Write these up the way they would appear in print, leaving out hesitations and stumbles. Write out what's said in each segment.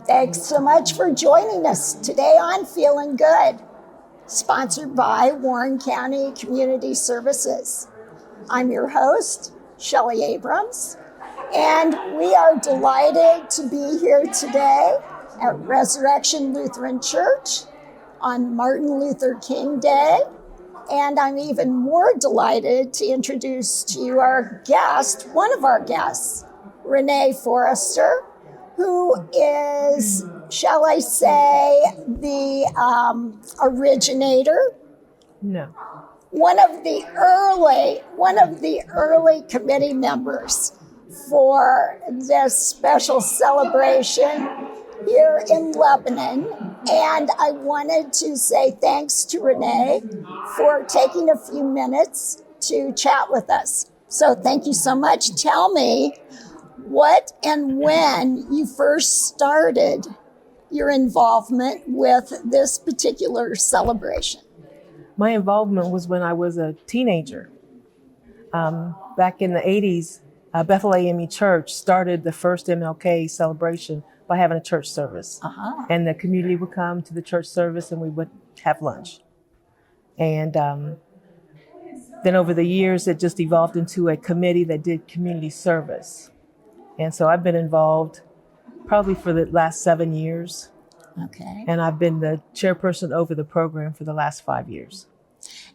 Thanks so much for joining us today on Feelin Good, sponsored by Warren County Community Services. I'm your host, Shelley Abrams, and we are delighted to be here today at Resurrection Lutheran Church on Martin Luther King Day. And I'm even more delighted to introduce to you our guest, one of our guests, Renee Forrester, who is, shall I say, the originator? No. One of the early committee members for this special celebration here in Lebanon. And I wanted to say thanks to Renee for taking a few minutes to chat with us. So thank you so much. Tell me what and when you first started your involvement with this particular celebration. My involvement was when I was a teenager. Back in the 80s, Bethel AME Church started the first MLK celebration by having a church service. And the community would come to the church service and we would have lunch. And then over the years, it just evolved into a committee that did community service. And so I've been involved probably for the last 7 years. Okay. And I've been the chairperson over the program for the last 5 years.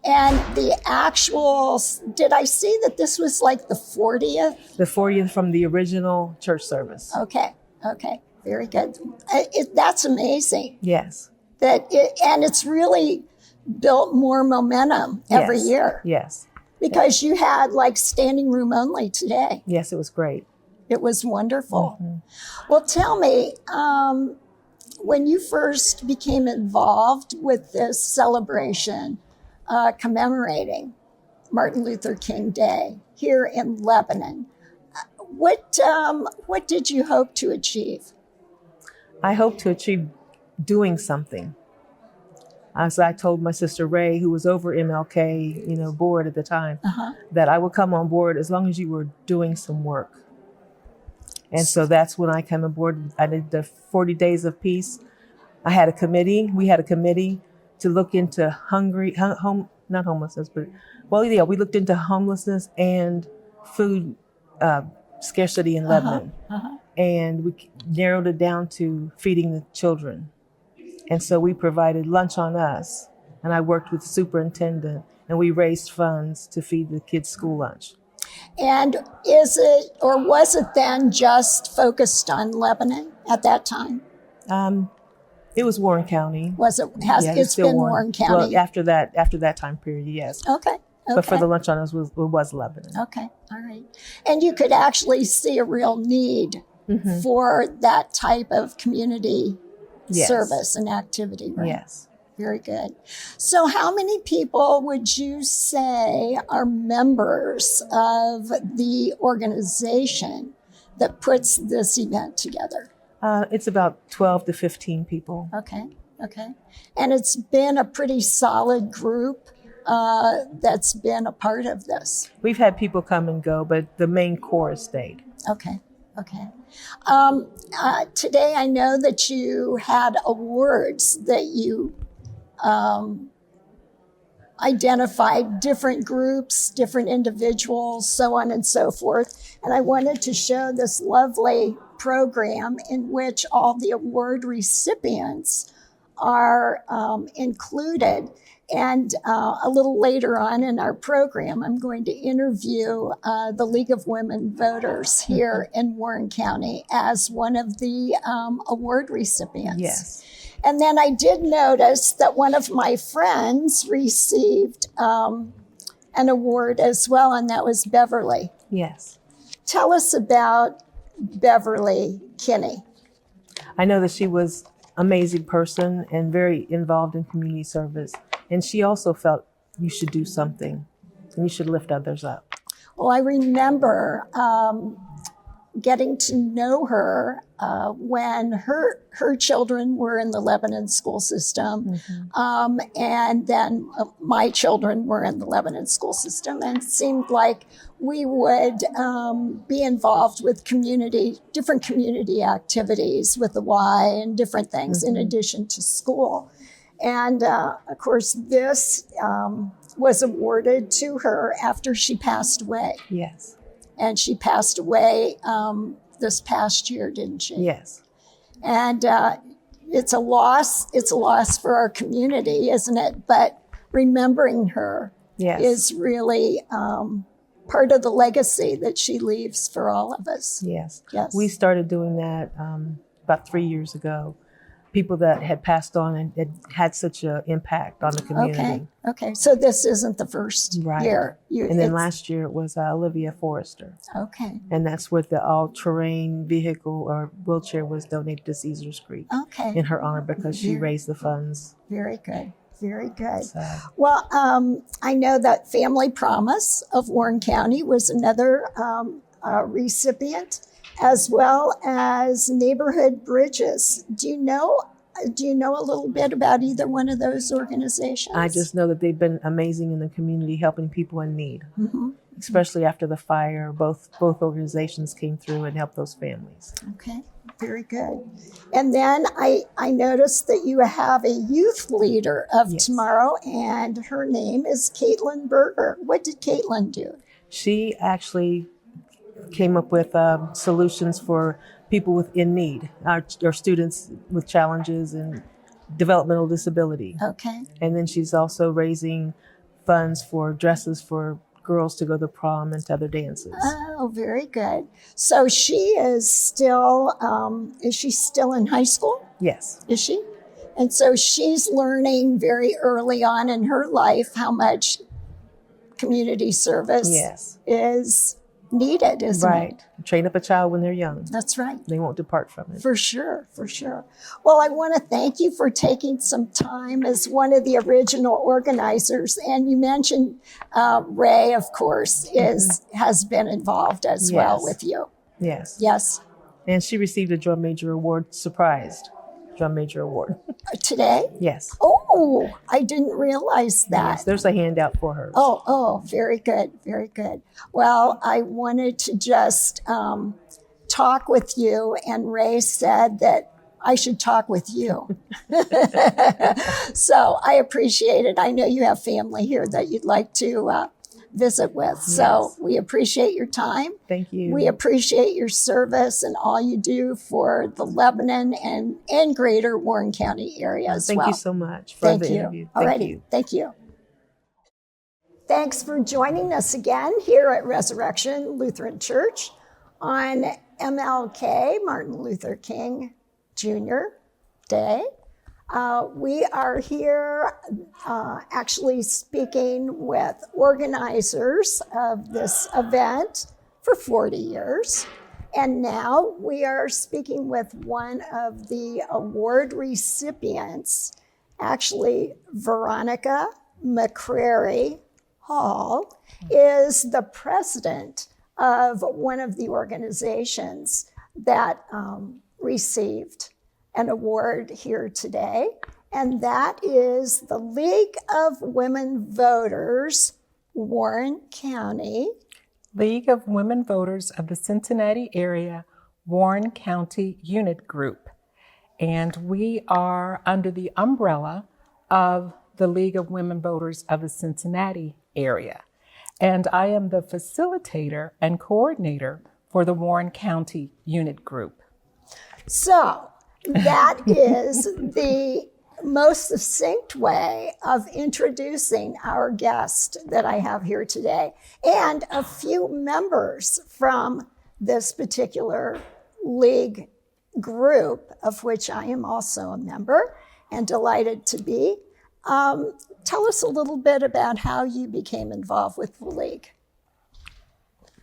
And the actual, did I see that this was like the 40th? The 40th from the original church service. Okay. Very good. That's amazing. Yes. And it's really built more momentum every year. Yes. Because you had like standing room only today. Yes, it was great. It was wonderful. Mm-hmm. Well, tell me, when you first became involved with this celebration commemorating Martin Luther King Day here in Lebanon, what did you hope to achieve? I hope to achieve doing something. As I told my sister Ray, who was over MLK, board at the time, that I would come on board as long as you were doing some work. And so that's when I came aboard. I did the 40 Days of Peace. I had a committee. We had a committee to look into not homelessness, but, we looked into homelessness and food scarcity in Lebanon. And we narrowed it down to feeding the children. And so we provided lunch on us. And I worked with the superintendent and we raised funds to feed the kids' school lunch. And was it then just focused on Lebanon at that time? It was Warren County. Was it? It's been Warren County. Well, after that time period, yes. Okay. But for the lunch on us was Lebanon. Okay. All right. And you could actually see a real need for that type of community service and activity, right? Yes. Very good. So how many people would you say are members of the organization that puts this event together? It's about 12 to 15 people. Okay. And it's been a pretty solid group that's been a part of this. We've had people come and go, but the main core has stayed. Okay. Today I know that you had awards that you identified different groups, different individuals, so on and so forth. And I wanted to show this lovely program in which all the award recipients are included. And a little later on in our program, I'm going to interview the League of Women Voters here in Warren County as one of the award recipients. Yes. And then I did notice that one of my friends received an award as well, and that was Beverly. Yes. Tell us about Beverly Kinney. I know that she was an amazing person and very involved in community service. And she also felt you should do something and you should lift others up. Well, I remember getting to know her when her children were in the Lebanon school system, and then my children were in the Lebanon school system, and it seemed like we would be involved with different community activities with the Y and different things in addition to school. And of course, this was awarded to her after she passed away. Yes. And she passed away this past year, didn't she? Yes. And it's a loss. It's a loss for our community, isn't it? But remembering her is really part of the legacy that she leaves for all of us. Yes. Yes. We started doing that about 3 years ago. People that had passed on and had such an impact on the community. Okay. So this isn't the first year. And then last year it was Olivia Forrester. Okay. And that's what the all-terrain vehicle or wheelchair was donated to Caesars Creek in her honor because she raised the funds. Very good. Very good. So. Well, I know that Family Promise of Warren County was another recipient, as well as Neighborhood Bridges. Do you know a little bit about either one of those organizations? I just know that they've been amazing in the community, helping people in need, especially after the fire. Both organizations came through and helped those families. Okay, very good. And then I noticed that you have a youth leader of tomorrow, and her name is Caitlin Berger. What did Caitlin do? She actually came up with solutions for people in need, our students with challenges and developmental disability. Okay. And then she's also raising funds for dresses for girls to go to prom and to other dances. Oh, very good. So she is still in high school? Yes. Is she? And so she's learning very early on in her life how much community service is needed, isn't it? Train up a child when they're young. That's right. They won't depart from it. For sure. Well, I want to thank you for taking some time as one of the original organizers. And you mentioned Ray, of course, has been involved as well with you. Yes. Yes. And she received a drum major award, surprised drum major award. Today? Yes. Oh, I didn't realize that. Yes, there's a handout for her. Oh, very good, very good. Well, I wanted to just talk with you, and Ray said that I should talk with you. So I appreciate it. I know you have family here that you'd like to visit with. Yes. So we appreciate your time. Thank you. We appreciate your service and all you do for the Lebanon and greater Warren County area as well. Thank you so much for the interview. Thank you. Thank you. Thanks for joining us again here at Resurrection Lutheran Church on MLK, Martin Luther King Jr. Day. We are here actually speaking with organizers of this event for 40 years. And now we are speaking with one of the award recipients, actually Veronica McCrary Hall is the president of one of the organizations that received an award here today, and that is the League of Women Voters, Warren County. League of Women Voters of the Cincinnati Area, Warren County Unit Group. And we are under the umbrella of the League of Women Voters of the Cincinnati Area. And I am the facilitator and coordinator for the Warren County Unit Group. So, that is the most succinct way of introducing our guest that I have here today, and a few members from this particular league group, of which I am also a member and delighted to be. Tell us a little bit about how you became involved with the league.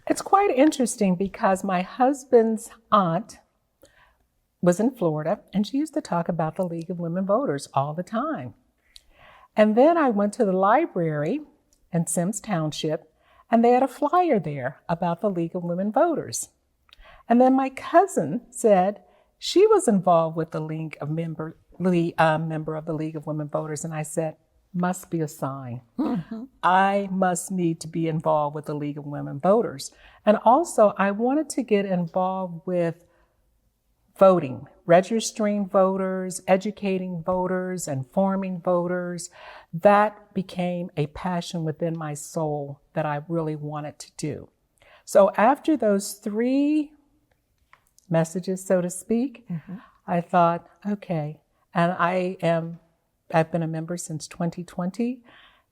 It's quite interesting because my husband's aunt was in Florida, and she used to talk about the League of Women Voters all the time. And then I went to the library in Sims Township, and they had a flyer there about the League of Women Voters. And then my cousin said she was involved with the member of the League of Women Voters. And I said, must be a sign. Mm-hmm. I must need to be involved with the League of Women Voters. And also, I wanted to get involved with voting, registering voters, educating voters, informing voters. That became a passion within my soul that I really wanted to do. So after those 3 messages, so to speak, mm-hmm. I thought, okay, and I've been a member since 2020,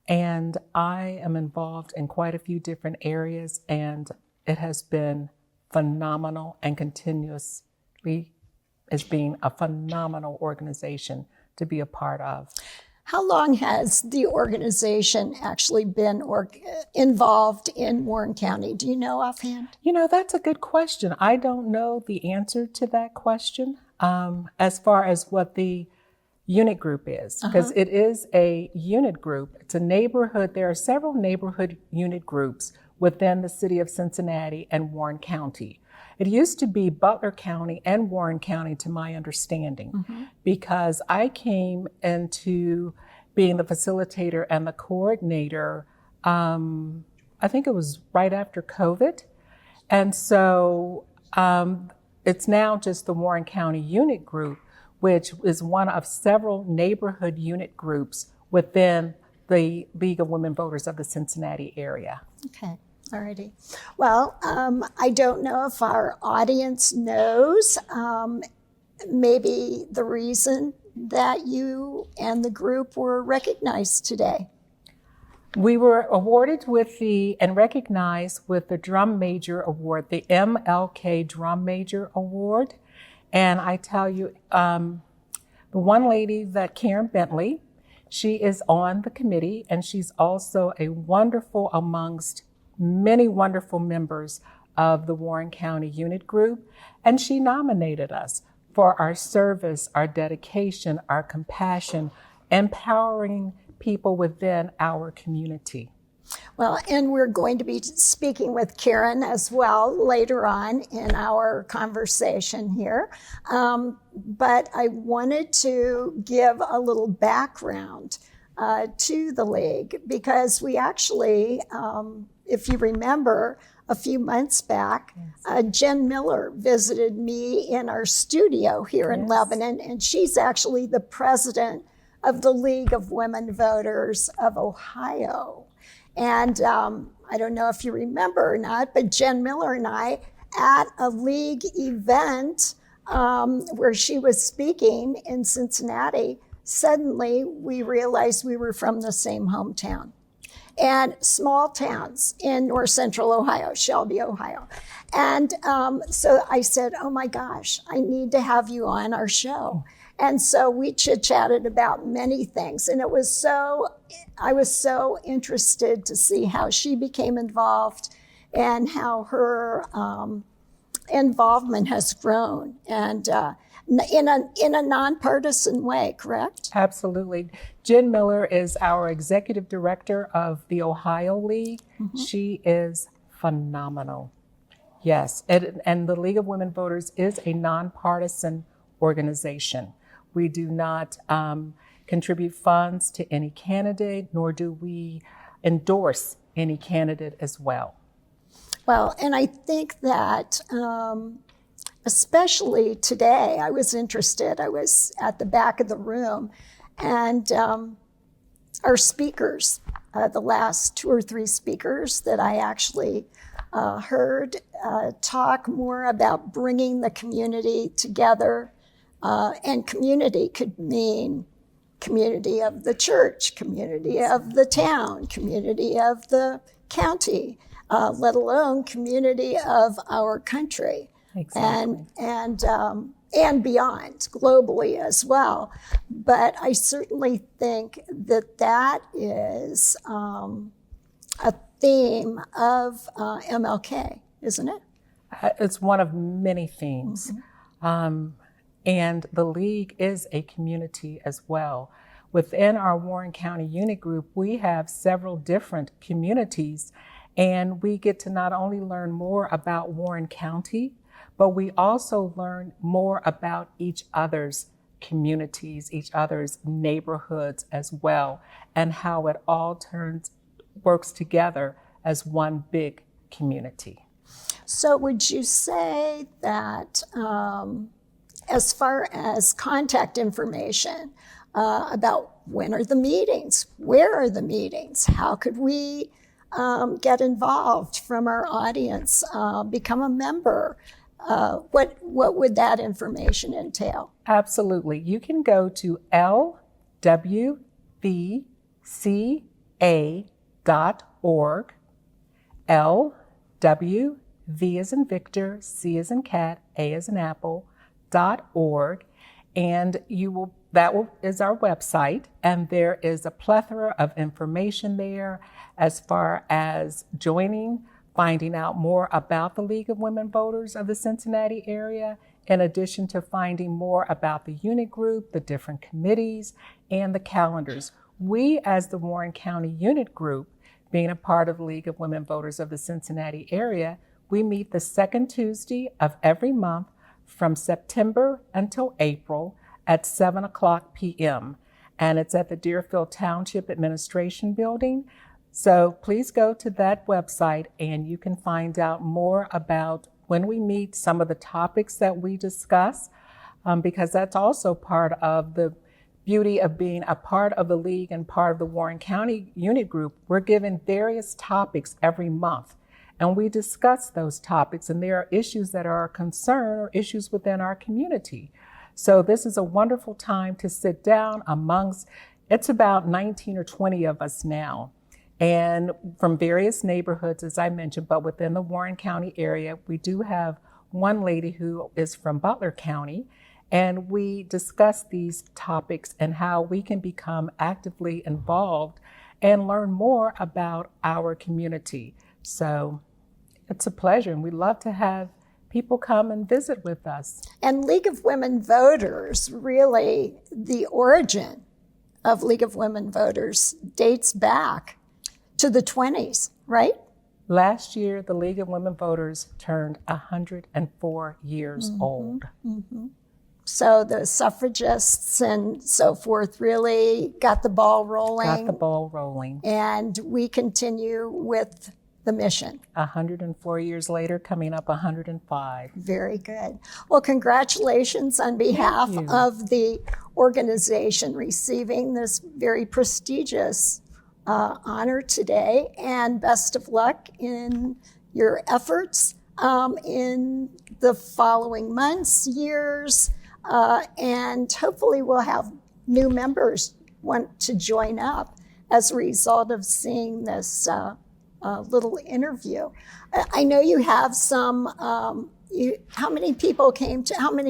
and I am involved in quite a few different areas, and it has been phenomenal and continuously is being a phenomenal organization to be a part of. How long has the organization actually been involved in Warren County? Do you know offhand? That's a good question. I don't know the answer to that question as far as what the unit group is, because it is a unit group. It's a neighborhood. There are several neighborhood unit groups within the city of Cincinnati and Warren County. It used to be Butler County and Warren County, to my understanding, because I came into being the facilitator and the coordinator, I think it was right after COVID. And so it's now just the Warren County Unit Group, which is one of several neighborhood unit groups within the League of Women Voters of the Cincinnati area. Okay. Alrighty. Well, I don't know if our audience knows maybe the reason that you and the group were recognized today. We were awarded and recognized with the Drum Major Award, the MLK Drum Major Award. And I tell you, the one lady, that Karen Bentley, she is on the committee, and she's also a wonderful amongst many wonderful members of the Warren County Unit Group. And she nominated us for our service, our dedication, our compassion, empowering people within our community. Well, and we're going to be speaking with Karen as well later on in our conversation here. But I wanted to give a little background to the League, because we actually, if you remember, a few months back, Jen Miller visited me in our studio here in Lebanon, and she's actually the president of the League of Women Voters of Ohio. And I don't know if you remember or not, but Jen Miller and I, at a League event where she was speaking in Cincinnati, suddenly we realized we were from the same hometown. And small towns in north central Ohio, Shelby, Ohio. And so I said, oh my gosh, I need to have you on our show. And so we chit-chatted about many things. And I was so interested to see how she became involved and how her involvement has grown, and in a nonpartisan way, correct? Absolutely. Jen Miller is our executive director of the Ohio League. Mm-hmm. She is phenomenal. Yes, and the League of Women Voters is a nonpartisan organization. We do not contribute funds to any candidate, nor do we endorse any candidate as well. Well, and I think that especially today, I was interested. I was at the back of the room, and our speakers, the last 2 or 3 speakers that I actually heard talk more about bringing the community together. And community could mean community of the church, community of the town, community of the county, let alone community of our country. Exactly. And beyond, globally as well. But I certainly think that is a theme of MLK, isn't it? It's one of many themes. Mm-hmm. And the League is a community as well. Within our Warren County Unit Group, we have several different communities, and we get to not only learn more about Warren County, but we also learn more about each other's communities, each other's neighborhoods as well, and how it all works together as one big community. So would you say that as far as contact information about when are the meetings, where are the meetings, how could we get involved from our audience, become a member? What would that information entail? Absolutely. You can go to lwvca.org, LW, V as in Victor, C as in cat, A as in apple, .org, and is our website, and there is a plethora of information there as far as joining, finding out more about the League of Women Voters of the Cincinnati area, in addition to finding more about the unit group, the different committees, and the calendars. We, as the Warren County Unit Group, being a part of the League of Women Voters of the Cincinnati area, we meet the second Tuesday of every month from September until April at 7:00 p.m. And it's at the Deerfield Township Administration Building. So please go to that website and you can find out more about when we meet, some of the topics that we discuss, because that's also part of the beauty of being a part of the league and part of the Warren County Unit Group. We're given various topics every month, and we discuss those topics, and there are issues that are a concern or issues within our community. So this is a wonderful time to sit down it's about 19 or 20 of us now, and from various neighborhoods, as I mentioned, but within the Warren County area. We do have one lady who is from Butler County, and we discuss these topics and how we can become actively involved and learn more about our community. So it's a pleasure, and we love to have people come and visit with us. And League of Women Voters, really, the origin of League of Women Voters dates back to the 20s, right? Last year, the League of Women Voters turned 104 years old. Mm-hmm. So the suffragists and so forth really got the ball rolling. And we continue with the mission. 104 years later, coming up 105. Very good. Well, congratulations on behalf of the organization receiving this very prestigious honor today, and best of luck in your efforts in the following months, years, and hopefully we'll have new members want to join up as a result of seeing this little interview. I know you have some, how many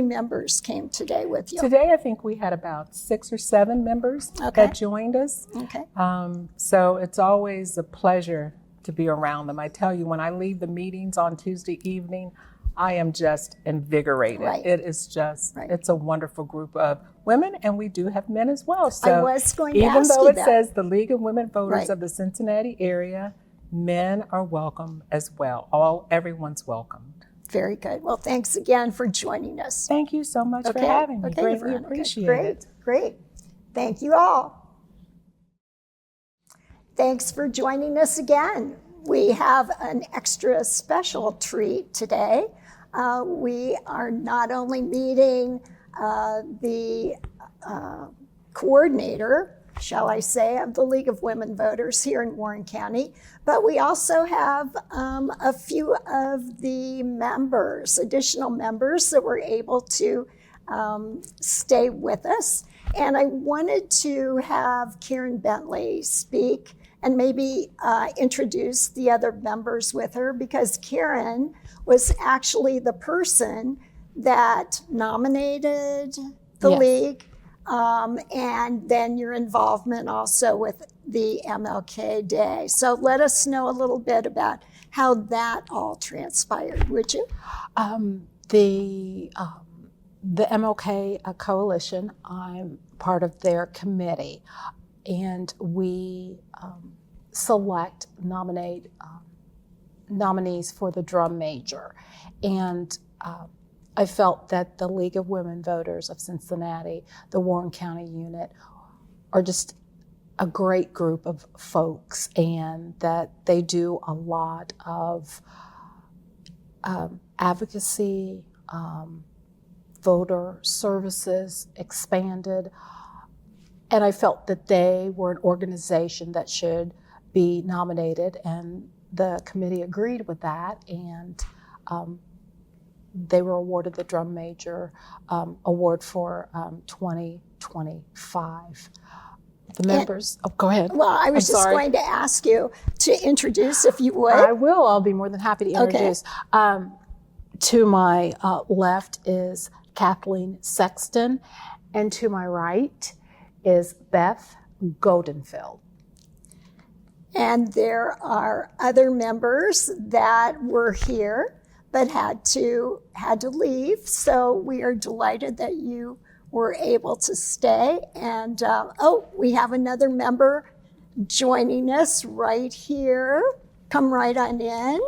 members came today with you? Today, I think we had about 6 or 7 members that joined us. Okay. So it's always a pleasure to be around them. I tell you, when I leave the meetings on Tuesday evening, I am just invigorated. Right. It is just, it's a wonderful group of women, and we do have men as well. So I was going to ask even though you it that. says the League of Women Voters of the Cincinnati area, men are welcome as well. Everyone's welcomed. Very good. Well, thanks again for joining us. Thank you so much for having me. Greatly Veronica. appreciate it. Great. Thank you all. Thanks for joining us again. We have an extra special treat today. We are not only meeting the coordinator, shall I say, of the League of Women Voters here in Warren County, but we also have a few of the members, additional members that were able to stay with us. And I wanted to have Karen Bentley speak and maybe introduce the other members with her, because Karen was actually the person that nominated the League, and then your involvement also with the MLK Day. So let us know a little bit about how that all transpired, would you? The MLK Coalition, I'm part of their committee, and we nominate nominees for the drum major. And I felt that the League of Women Voters of Cincinnati, the Warren County unit, are just a great group of folks, and that they do a lot of advocacy, voter services, expanded. And I felt that they were an organization that should be nominated, and the committee agreed with that, and they were awarded the Drum Major Award for 2025. The members, go ahead. Well, I was just going to ask you to introduce, if you would. I will. I'll be more than happy to introduce. Okay. To my left is Kathleen Sexton, and to my right is Beth Goldenfield. And there are other members that were here but had to leave. So we are delighted that you were able to stay. And we have another member joining us right here. Come right on in.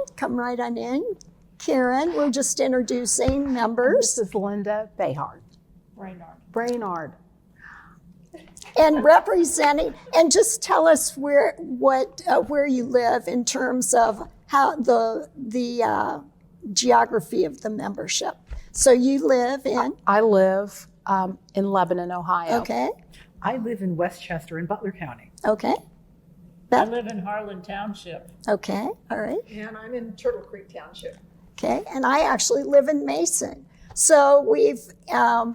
Karen, we're just introducing members. This is Linda Bayhard. Brainard. And representing, and just tell us where you live in terms of how the geography of the membership. So you live in? I live in Lebanon, Ohio. Okay. I live in Westchester in Butler County. Okay. I live in Harlan Township. Okay, all right. And I'm in Turtle Creek Township. Okay, and I actually live in Mason. So we've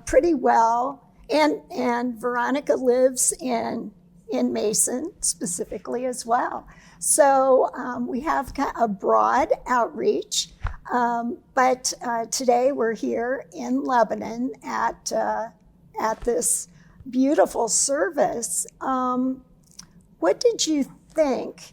pretty well, and Veronica lives in Mason specifically as well. So we have a broad outreach, but today we're here in Lebanon at this beautiful service. What did you think?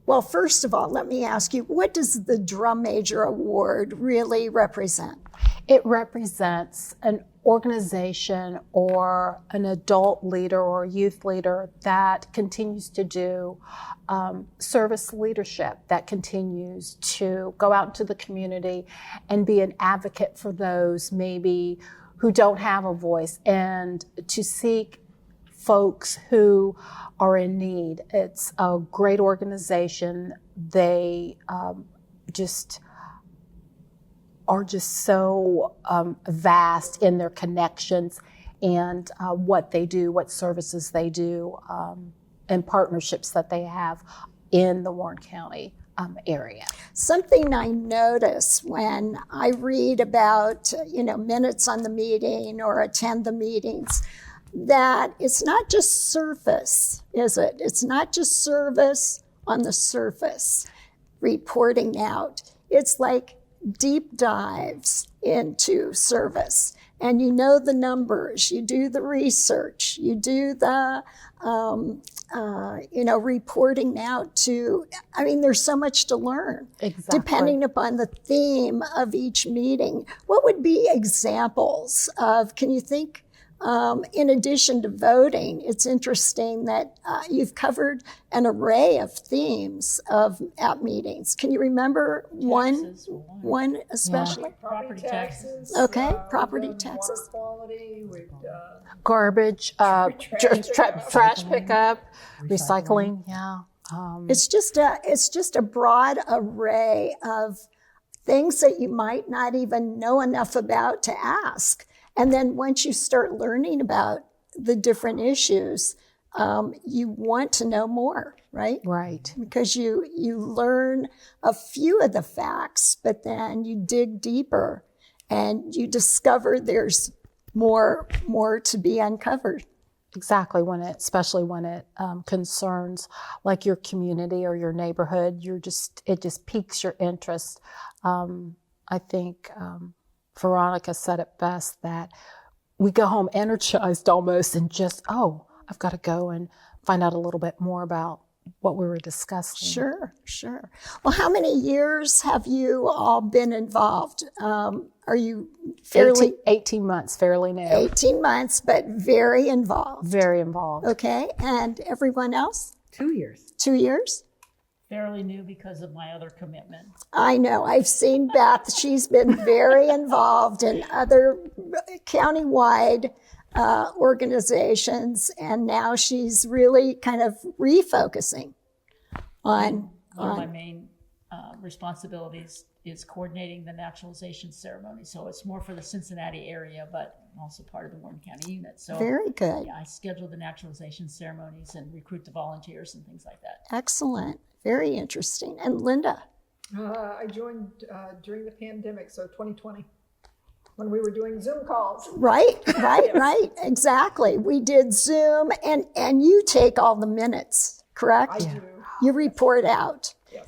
Well, first of all, let me ask you, what does the Drum Major Award really represent? It represents an organization or an adult leader or youth leader that continues to do service leadership, that continues to go out into the community and be an advocate for those maybe who don't have a voice, and to seek folks who are in need. It's a great organization. They are just so vast in their connections and what they do, what services they do, and partnerships that they have in the Warren County area. Something I notice when I read about, minutes on the meeting or attend the meetings, that it's not just surface, is it? It's not just service on the surface, reporting out. It's like deep dives into service. And you know the numbers, you do the research, you do the, reporting out to, there's so much to learn. Exactly. Depending upon the theme of each meeting. What would be examples of, can you think, in addition to voting, it's interesting that you've covered an array of themes at meetings. Can you remember one especially? Yeah. Property taxes. Okay, property taxes. Water quality, Garbage, trash pickup, recycling. Yeah. It's just a broad array of things that you might not even know enough about to ask. And then once you start learning about the different issues, you want to know more, right? Right. Because you learn a few of the facts, but then you dig deeper and you discover there's more to be uncovered. Exactly, especially when it concerns like your community or your neighborhood, it just piques your interest. I think Veronica said it best, that we go home energized almost and just, I've got to go and find out a little bit more about what we were discussing. Sure. Well, how many years have you all been involved? Are you fairly... 18 months, fairly new. 18 months, but very involved. Very involved. Okay, and everyone else? 2 years. 2 years? fairly new because of my other commitment. I know. I've seen Beth. She's been very involved in other countywide organizations, and now she's really kind of refocusing on. One of my main responsibilities is coordinating the naturalization ceremony. So it's more for the Cincinnati area, but also part of the Warren County unit. So Very good. yeah, I schedule the naturalization ceremonies and recruit the volunteers and things like that. Excellent. Very interesting. And Linda? I joined during the pandemic, so 2020, when we were doing Zoom calls. Right. Exactly. We did Zoom, and you take all the minutes, correct? I do. You report out. Yes.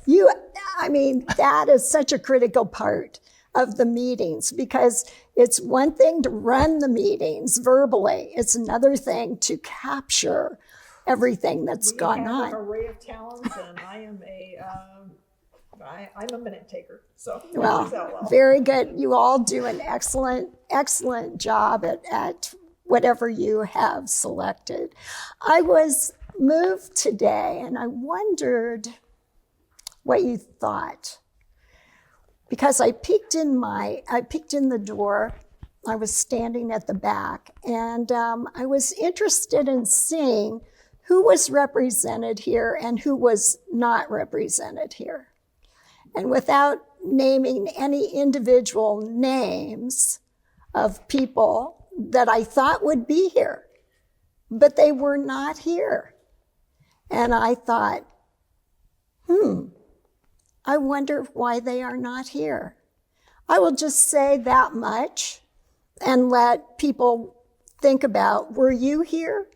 That is such a critical part of the meetings, because it's one thing to run the meetings verbally. It's another thing to capture everything that's gone We have an on. array of talents, and I am I'm a minute taker. So Well, very good. You all do an excellent job at whatever you have selected. I was moved today, and I wondered what you thought, because I peeked in the door. I was standing at the back, and I was interested in seeing who was represented here and who was not represented here. And without naming any individual names of people that I thought would be here, but they were not here. And I thought, I wonder why they are not here. I will just say that much and let people think about, were you here?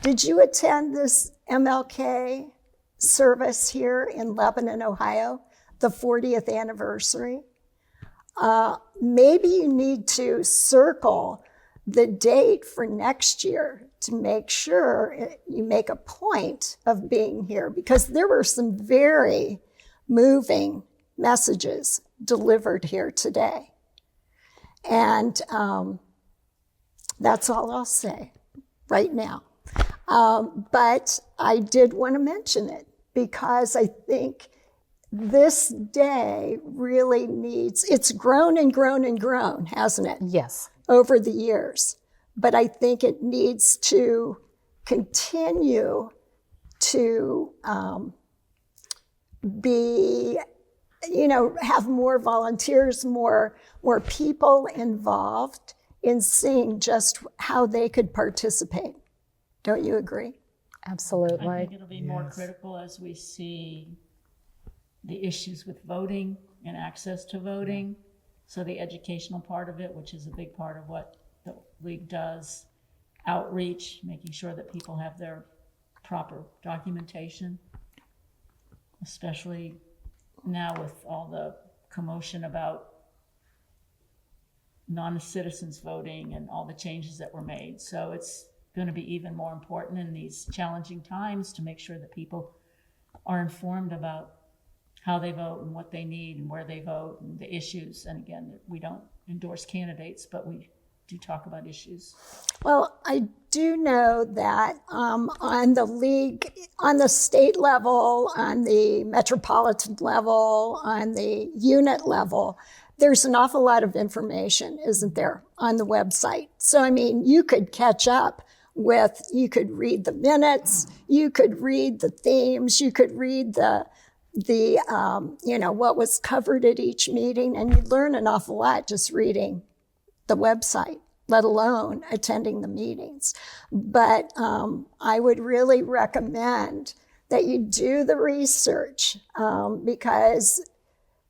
Did you attend this MLK service here in Lebanon, Ohio, the 40th anniversary? Maybe you need to circle the date for next year to make sure you make a point of being here, because there were some very moving messages delivered here today. And that's all I'll say right now. But I did want to mention it because I think this day really needs, it's grown and grown and grown, hasn't it? Yes. Over the years. But I think it needs to continue to be, have more volunteers, more people involved in seeing just how they could participate. Don't you agree? Absolutely. I think it'll be more critical as we see the issues with voting and access to voting. So the educational part of it, which is a big part of what the league does, outreach, making sure that people have their proper documentation, especially now with all the commotion about non-citizens voting and all the changes that were made. So it's going to be even more important in these challenging times to make sure that people are informed about how they vote and what they need and where they vote and the issues. And again, we don't endorse candidates, but we do talk about issues. Well, I do know that on the league, on the state level, on the metropolitan level, on the unit level, there's an awful lot of information, isn't there, on the website. So, you could catch up with, you could read the minutes, you could read the themes, you could read the what was covered at each meeting, and you learn an awful lot just reading the website, let alone attending the meetings. But I would really recommend that you do the research because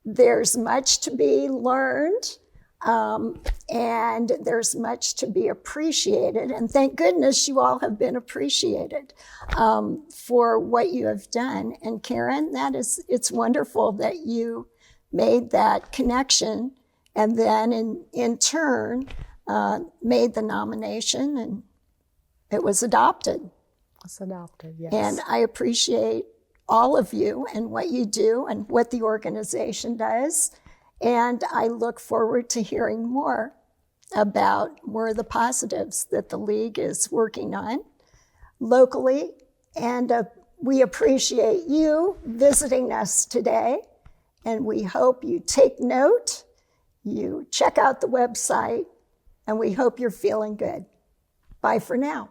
there's much to be learned and there's much to be appreciated. And thank goodness you all have been appreciated for what you have done. And Karen, it's wonderful that you made that connection and then in turn made the nomination and it was adopted. It's adopted, yes. And I appreciate all of you and what you do and what the organization does. And I look forward to hearing more about more of the positives that the league is working on locally and We appreciate you visiting us today, and we hope you take note, you check out the website, and we hope you're feeling good. Bye for now.